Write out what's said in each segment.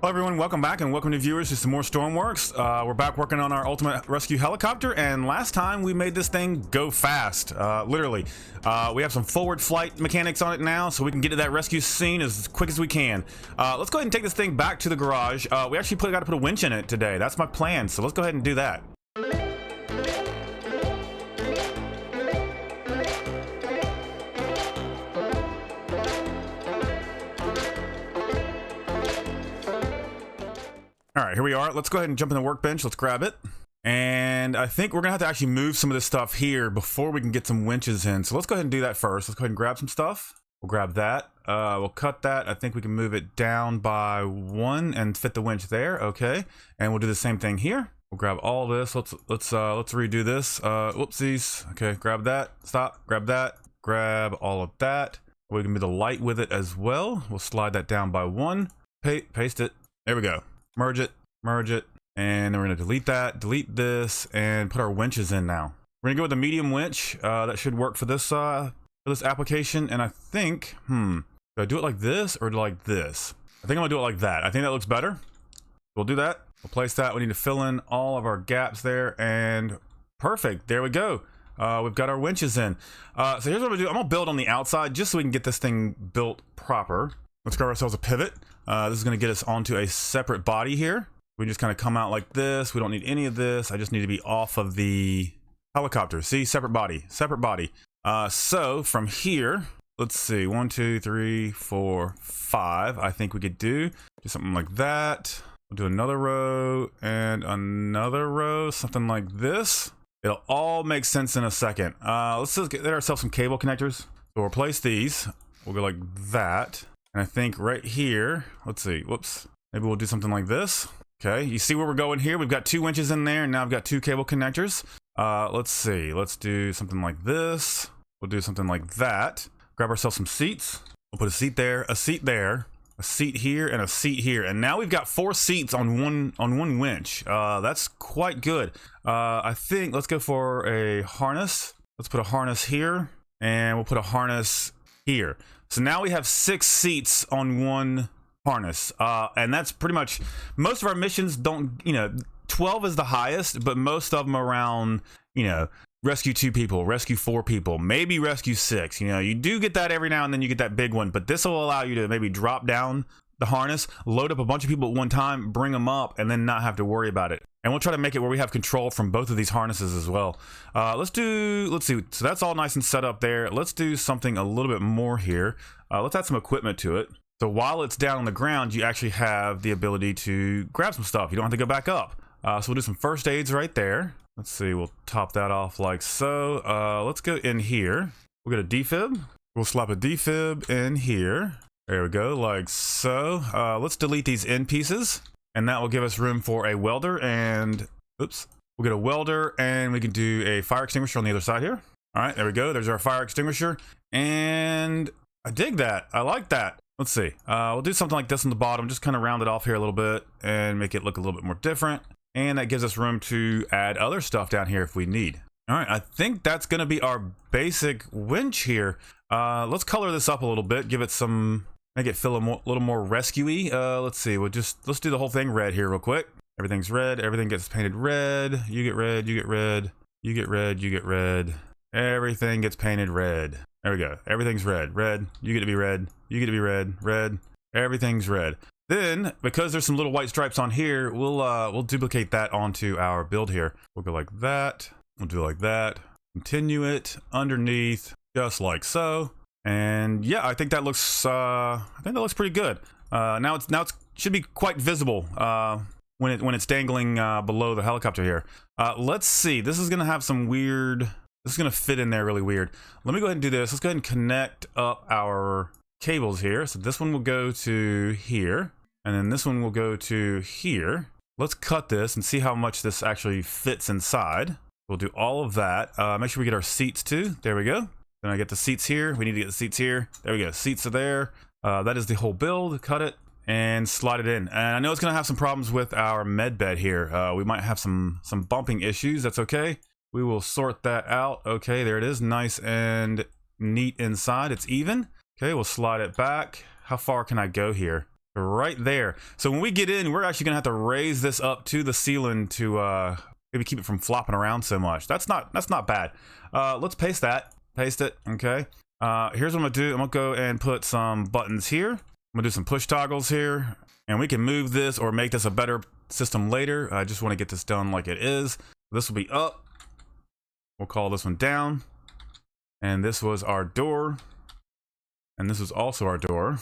Hello everyone, welcome back and welcome to viewers to some more Stormworks. We're back working on our ultimate rescue helicopter, and last time we made this thing go fast, literally. We have some forward flight mechanics on it now, so we can get to that rescue scene as quick as we can. Let's go ahead and take this thing back to the garage. We actually got to put a winch in it today. That's my plan, so let's go ahead and do that. All right, here we are. Let's go ahead and jump in the workbench. Let's grab it. And I think we're gonna have to actually move some of this stuff here before we can get some winches in. So let's go ahead and do that first. Let's go ahead and grab some stuff. We'll grab that. We'll cut that. I think we can move it down by 1 and fit the winch there. Okay. And we'll do the same thing here. We'll grab all this. Let's redo this. Whoopsies. Okay, grab that. Stop. Grab that. Grab all of that. We can do the light with it as well. We'll slide that down by 1. Paste it. There we go. Merge it, and then we're gonna delete that, delete this, and put our winches in now. We're gonna go with the medium winch. That should work for this application. And I think, do I do it like this or like this? I think I'm gonna do it like that. I think that looks better. We'll do that. We'll place that. We need to fill in all of our gaps there, and perfect. There we go. We've got our winches in. So here's what I'm gonna do. I'm gonna build on the outside just so we can get this thing built proper. Let's grab ourselves a pivot. This is going to get us onto a separate body here. We just kind of come out like this. We don't need any of this. I just need to be off of the helicopter. See, separate body, separate body. So from here, let's see, 1, 2, 3, 4, 5. I think we could do something like that. We'll do another row and another row, something like this. It'll all make sense in a second. Let's just get ourselves some cable connectors. So we'll replace these. We'll go like that. And I think right here, let's see, whoops, maybe we'll do something like this. Okay, you see where we're going here? We've got 2 winches in there, and now I've got 2 cable connectors. Let's see, let's do something like this. We'll do something like that. Grab ourselves some seats. We'll put a seat there, a seat there, a seat here, and a seat here. And now we've got 4 seats on one winch. That's quite good. I think let's go for a harness. Let's put a harness here, and we'll put a harness here. So now we have 6 seats on one harness, and that's pretty much, most of our missions don't, 12 is the highest, but most of them around, rescue 2 people, rescue 4 people, maybe rescue 6. You do get that every now and then, you get that big one, but this will allow you to maybe drop down the harness, load up a bunch of people at one time, bring them up, and then not have to worry about it. And we'll try to make it where we have control from both of these harnesses as well. Let's see, so that's all nice and set up there. Let's do something a little bit more here. Let's add some equipment to it. So while it's down on the ground, you actually have the ability to grab some stuff. You don't have to go back up. So we'll do some first aids right there. Let's see, we'll top that off like so. Let's go in here. We'll get a defib. We'll slap a defib in here. There we go, like so. Let's delete these end pieces, and that will give us room for a welder, and oops, we'll get a welder, and we can do a fire extinguisher on the other side here. All right, there we go. There's our fire extinguisher, and I dig that. I like that. Let's see. We'll do something like this on the bottom, just kind of round it off here a little bit and make it look a little bit more different. And that gives us room to add other stuff down here if we need. All right, I think that's going to be our basic winch here. Let's color this up a little bit, give it some, make it feel a little more rescue-y. Let's see, let's do the whole thing red here real quick. Everything's red, everything gets painted red. You get red, you get red, you get red, you get red. Everything gets painted red. There we go. Everything's red. Red. You get to be red. You get to be red. Red. Everything's red. Then, because there's some little white stripes on here, we'll duplicate that onto our build here. We'll go like that. We'll do like that. Continue it underneath, just like so. And yeah, I think that looks pretty good. Now it should be quite visible when it's dangling below the helicopter here. Let's see. This is gonna have some weird. This is going to fit in there really weird. Let me go ahead and do this. Let's go ahead and connect up our cables here. So this one will go to here, and then this one will go to here. Let's cut this and see how much this actually fits inside. We'll do all of that. Make sure we get our seats too. There we go. Then I get the seats here. We need to get the seats here. There we go. Seats are there. That is the whole build. Cut it and slide it in. And I know it's going to have some problems with our med bed here. We might have some bumping issues. That's okay. We will sort that out. Okay, there it is. Nice and neat inside. It's even. Okay, we'll slide it back. How far can I go here? right there. So when we get in, we're actually gonna have to raise this up to the ceiling to maybe keep it from flopping around so much. That's not bad. Let's paste that. Paste it. Okay. Here's what I'm gonna do. I'm gonna go and put some buttons here. I'm gonna do some push toggles here, and we can move this or make this a better system later. I just want to get this done like it is. This will be up. We'll call this one down. And this was our door. And this is also our door.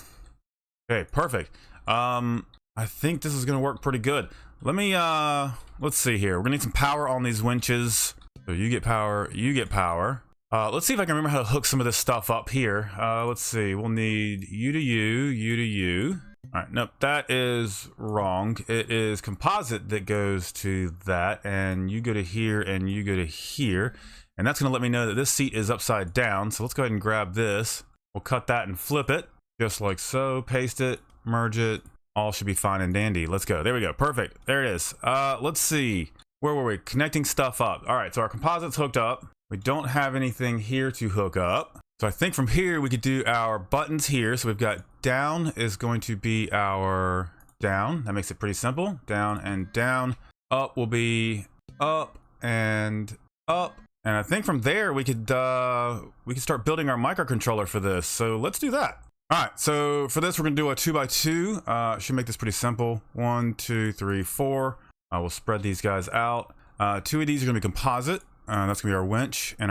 Okay, perfect. I think this is gonna work pretty good. Let me let's see here. We're gonna need some power on these winches. So you get power, you get power. Let's see if I can remember how to hook some of this stuff up here. Let's see. We'll need you to you, you to you. All right, nope, that is wrong. It is composite that goes to that, and you go to here and you go to here. And that's gonna let me know that this seat is upside down. So let's go ahead and grab this. We'll cut that and flip it, just like so. Paste it, merge it. All should be fine and dandy. Let's go. There we go. Perfect. There it is. Let's see. Where were we? Connecting stuff up. All right, so our composite's hooked up. We don't have anything here to hook up. So I think from here we could do our buttons here. So we've got down is going to be our down. That makes it pretty simple. Down and down. Up will be up and up. And I think from there we could start building our microcontroller for this. So let's do that. All right, so for this we're gonna do a 2x2. Should make this pretty simple. 1, 2, 3, 4. We'll spread these guys out. 2 of these are gonna be composite. That's gonna be our winch, and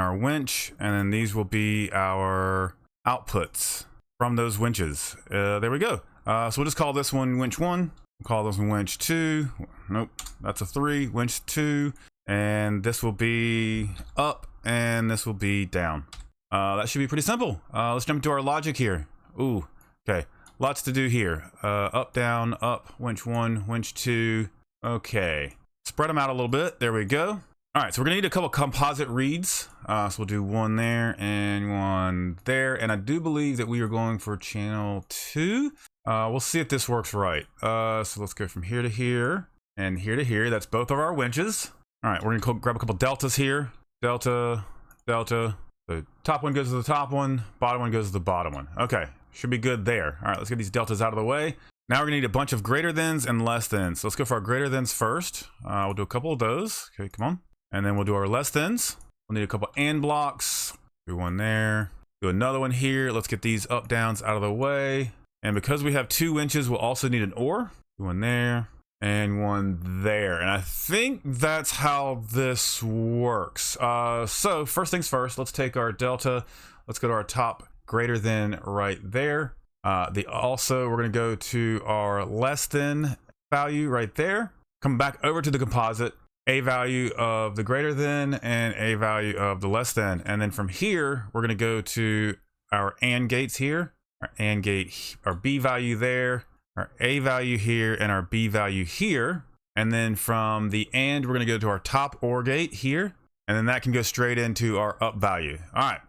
then these will be our outputs from those winches. There we go. So we'll just call this one winch 1. We'll call this one winch 2. Nope, that's a 3. Winch 2, and this will be up, and this will be down. That should be pretty simple. Let's jump into our logic here. Ooh, okay. Lots to do here. Up, down, up, winch 1, winch 2. Okay. Spread them out a little bit. There we go. All right, so we're gonna need a couple composite reads. So we'll do one there and one there. And I do believe that we are going for channel 2. We'll see if this works right. So let's go from here to here and here to here. That's both of our winches. All right, we're gonna grab a couple deltas here. Delta, delta. The top one goes to the top one, bottom one goes to the bottom one. Okay, should be good there. All right, let's get these deltas out of the way. Now we're gonna need a bunch of greater thans and less thans. So let's go for our greater thans first. We'll do a couple of those. Okay, come on. And then we'll do our less thans. We'll need a couple and blocks. Do one there. Do another one here. Let's get these up downs out of the way. And because we have 2 winches, we'll also need an OR. Do one there and one there. And I think that's how this works. So first things first, let's take our delta. Let's go to our top greater than right there. We're gonna go to our less than value right there. Come back over to the composite, a value of the greater than and a value of the less than. And then from here, we're gonna go to our AND gates here, our AND gate, our B value there, our A value here, and our B value here. And then from the AND, we're gonna go to our top OR gate here, and then that can go straight into our up value. All right.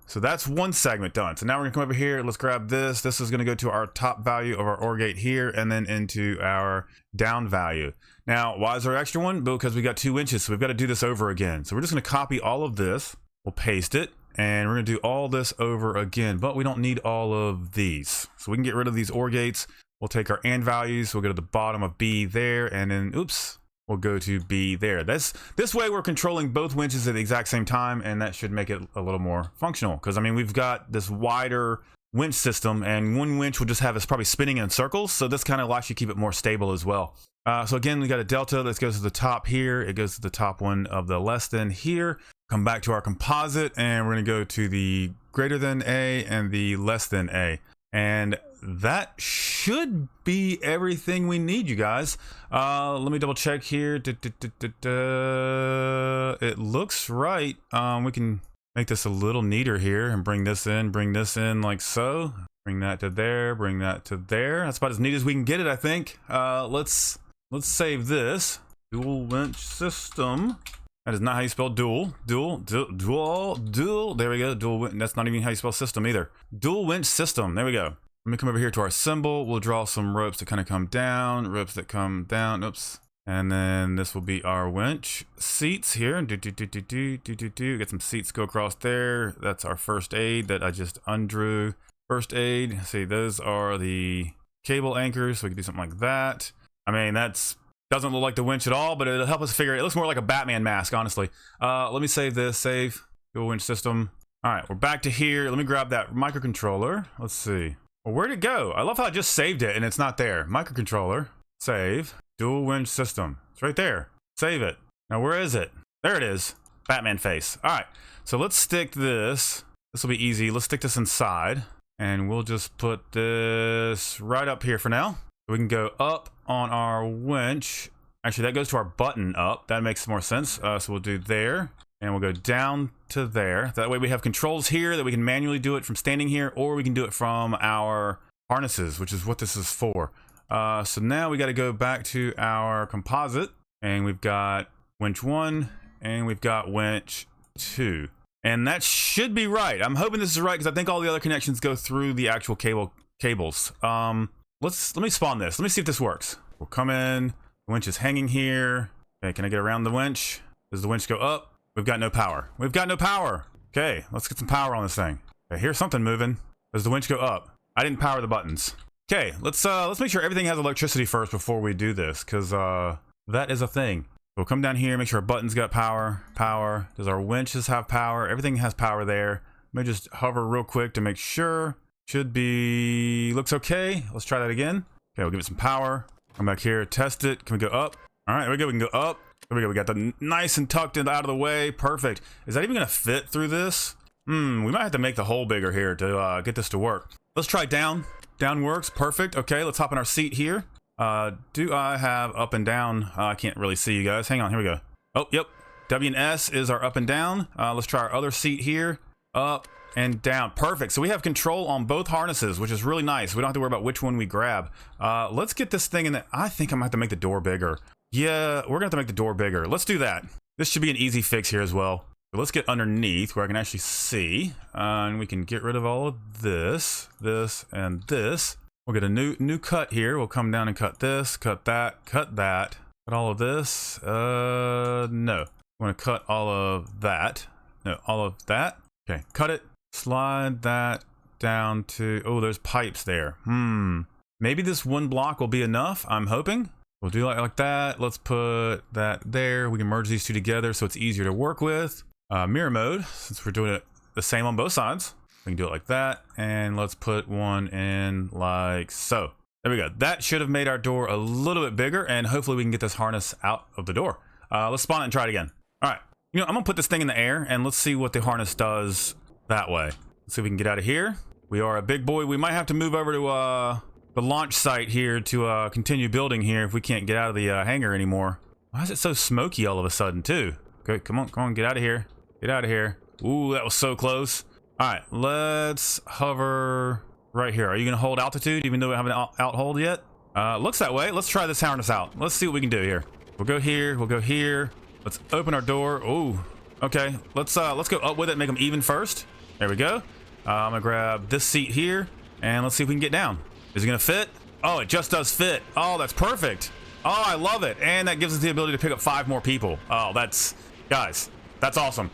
So that's one segment done. So now we're gonna come over here. Let's grab this. This is gonna go to our top value of our OR gate here and then into our down value. Now, why is there an extra one? Because we got 2 winches, so we've got to do this over again. So we're just gonna copy all of this. We'll paste it, and we're gonna do all this over again, but we don't need all of these. So we can get rid of these OR gates. We'll take our AND values. We'll go to the bottom of B there, and then, oops, we'll go to B there. This way we're controlling both winches at the exact same time, and that should make it a little more functional. Because I mean, we've got this wider winch system, and one winch will just have us probably spinning in circles. So this kind of will actually keep it more stable as well. So again, we got a delta that goes to the top here. It goes to the top one of the less than here. Come back to our composite, and we're gonna go to the greater than A and the less than A. And that should be everything we need, you guys. Let me double check here. It looks right. We can make this a little neater here and bring this in like so. Bring that to there, bring that to there. That's about as neat as we can get it, I think. Let's save this. Dual winch system. That is not how you spell dual. Dual. There we go. Dual winch. That's not even how you spell system either. Dual winch system. There we go. Let me come over here to our symbol. We'll draw some ropes that kind of come down. Ropes that come down. Oops. And then this will be our winch seats here. Get some seats go across there. That's our first aid that I just undrew. First aid. See, those are the cable anchors, so we can do something like that. I mean, that's doesn't look like the winch at all, but it'll help us figure it. It looks more like a Batman mask, honestly. Let me save this. Save. Dual winch system. All right, we're back to here. Let me grab that microcontroller. Let's see. Well, where'd it go? I love how I just saved it and it's not there. Microcontroller. Save. Dual winch system. It's right there. Save it. Now, where is it? There it is. Batman face. All right, so let's stick this. This will be easy. Let's stick this inside. And we'll just put this right up here for now. We can go up on our winch. Actually, that goes to our button up. That makes more sense. So we'll do there. And we'll go down to there. That way we have controls here that we can manually do it from standing here, or we can do it from our harnesses, which is what this is for. So now we got to go back to our composite. And we've got winch 1 and we've got winch 2. And that should be right. I'm hoping this is right because I think all the other connections go through the actual cables. Let me spawn this. Let me see if this works. We'll come in. The winch is hanging here. Okay, can I get around the winch? Does the winch go up? We've got no power. We've got no power. Okay, let's get some power on this thing. Okay, here's something moving. Does the winch go up? I didn't power the buttons. Okay, let's make sure everything has electricity first before we do this, because that is a thing. We'll come down here, make sure our buttons got power. Power. Does our winches have power? Everything has power there. Let me just hover real quick to make sure. Should be, looks okay. Let's try that again. Okay, we'll give it some power. Come back here, test it. Can we go up? All right, there we go. We can go up. There we go. We got the nice and tucked in out of the way. Perfect. Is that even gonna fit through this? We might have to make the hole bigger here to get this to work. Let's try down. Down works. Perfect. Okay, let's hop in our seat here. Do I have up and down? I can't really see you guys. Hang on, here we go. Oh, yep. W and S is our up and down. Let's try our other seat here. Up and down. Perfect. So we have control on both harnesses, which is really nice. We don't have to worry about which one we grab. Let's get this thing in there. I think I'm gonna have to make the door bigger. Yeah, we're gonna have to make the door bigger. Let's do that. This should be an easy fix here as well. So let's get underneath where I can actually see. And we can get rid of all of this, and this. We'll get a new cut here. We'll come down and cut this, cut that, cut all of this. No. I want to cut all of that. No, all of that. Okay, cut it. Slide that down to, oh, there's pipes there. Maybe this one block will be enough, I'm hoping. We'll do like that. Let's put that there. We can merge these two together so it's easier to work with. Mirror mode, since we're doing it the same on both sides. We can do it like that, and let's put one in like so. There we go. That should have made our door a little bit bigger, and hopefully we can get this harness out of the door. Let's spawn it and try it again. All right. You know, I'm gonna put this thing in the air, and let's see what the harness does that way. Let's see if we can get out of here. We are a big boy. We might have to move over to the launch site here to continue building here if we can't get out of the hangar anymore. Why is it so smoky all of a sudden, too? Okay, come on, get out of here. Get out of here. Ooh, that was so close. All right, let's hover right here. Are you gonna hold altitude even though we haven't out hold yet? Looks that way. Let's try this harness out. Let's see what we can do here. We'll go here, we'll go here. Let's open our door. Ooh, okay. Let's go up with it, make them even first. There we go. I'm gonna grab this seat here and let's see if we can get down. Is it gonna fit? Oh, it just does fit. Oh, that's perfect. Oh, I love it. And that gives us the ability to pick up 5 more people. Oh, guys, that's awesome.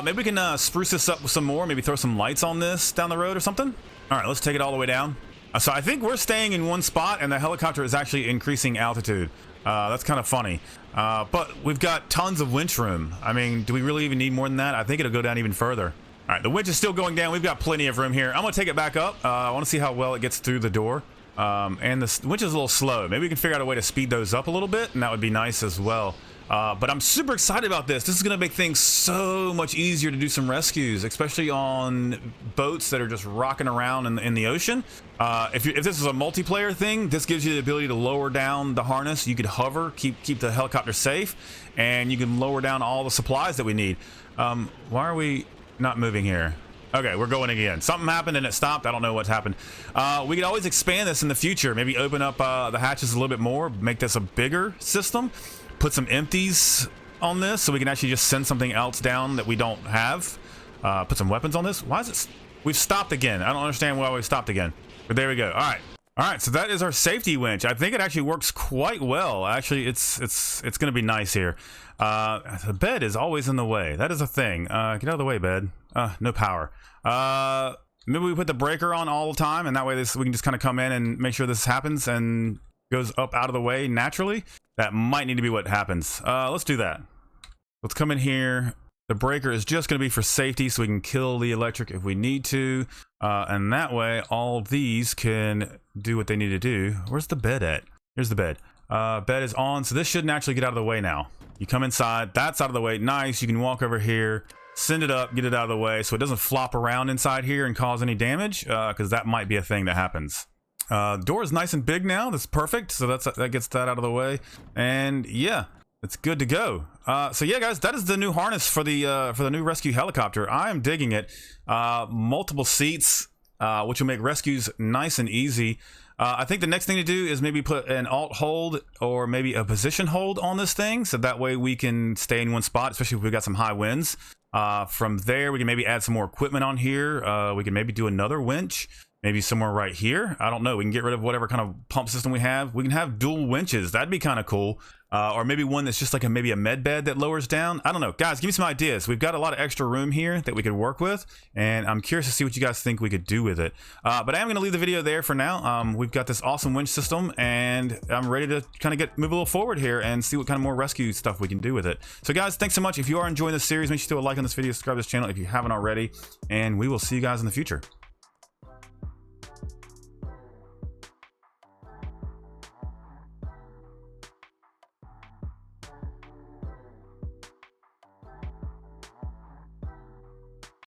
Maybe we can spruce this up with some more, maybe throw some lights on this down the road or something. All right, let's take it all the way down. So I think we're staying in one spot and the helicopter is actually increasing altitude. That's kind of funny. But we've got tons of winch room. I mean, do we really even need more than that? I think it'll go down even further. All right, the winch is still going down. We've got plenty of room here. I'm gonna take it back up. I wanna see how well it gets through the door. And the winch is a little slow. Maybe we can figure out a way to speed those up a little bit, and that would be nice as well. But I'm super excited about this. This is gonna make things so much easier to do some rescues, especially on boats that are just rocking around in the ocean. If this is a multiplayer thing, this gives you the ability to lower down the harness. You could hover, keep the helicopter safe, and you can lower down all the supplies that we need. Why are we not moving here? Okay, we're going again. Something happened and it stopped. I don't know what's happened. We could always expand this in the future. Maybe open up the hatches a little bit more, make this a bigger system, put some empties on this so we can actually just send something else down that we don't have. Put some weapons on this. Why is it? We've stopped again. I don't understand why we stopped again. But there we go. All right, so that is our safety winch. I think it actually works quite well. Actually, it's going to be nice here. The bed is always in the way. That is a thing. Get out of the way, bed. No power. maybe we put the breaker on all the time, and that way we can just kind of come in and make sure this happens and goes up out of the way naturally. That might need to be what happens. Let's do that. Let's come in here. The breaker is just going to be for safety, so we can kill the electric if we need to. And that way, all these can do what they need to do. Where's the bed at? Here's the bed. Bed is on, so this shouldn't actually get out of the way now. You come inside, that's out of the way. Nice, you can walk over here, send it up, get it out of the way so it doesn't flop around inside here and cause any damage, because that might be a thing that happens. Door is nice and big now. That's perfect. So that gets that out of the way. And yeah, it's good to go. So yeah, guys, that is the new harness for the new rescue helicopter. I am digging it. Multiple seats, which will make rescues nice and easy. I think the next thing to do is maybe put an alt hold or maybe a position hold on this thing, so that way we can stay in one spot, especially if we've got some high winds. From there, we can maybe add some more equipment on here. We can maybe do another winch, maybe somewhere right here. I don't know. We can get rid of whatever kind of pump system we have. We can have dual winches. That'd be kind of cool. Or maybe one that's just like maybe a med bed that lowers down. I don't know. Guys, give me some ideas. We've got a lot of extra room here that we could work with, and I'm curious to see what you guys think we could do with it. But I am going to leave the video there for now. We've got this awesome winch system, and I'm ready to kind of move a little forward here and see what kind of more rescue stuff we can do with it. So guys, thanks so much. If you are enjoying this series, make sure to throw a like on this video, subscribe to this channel if you haven't already, and we will see you guys in the future.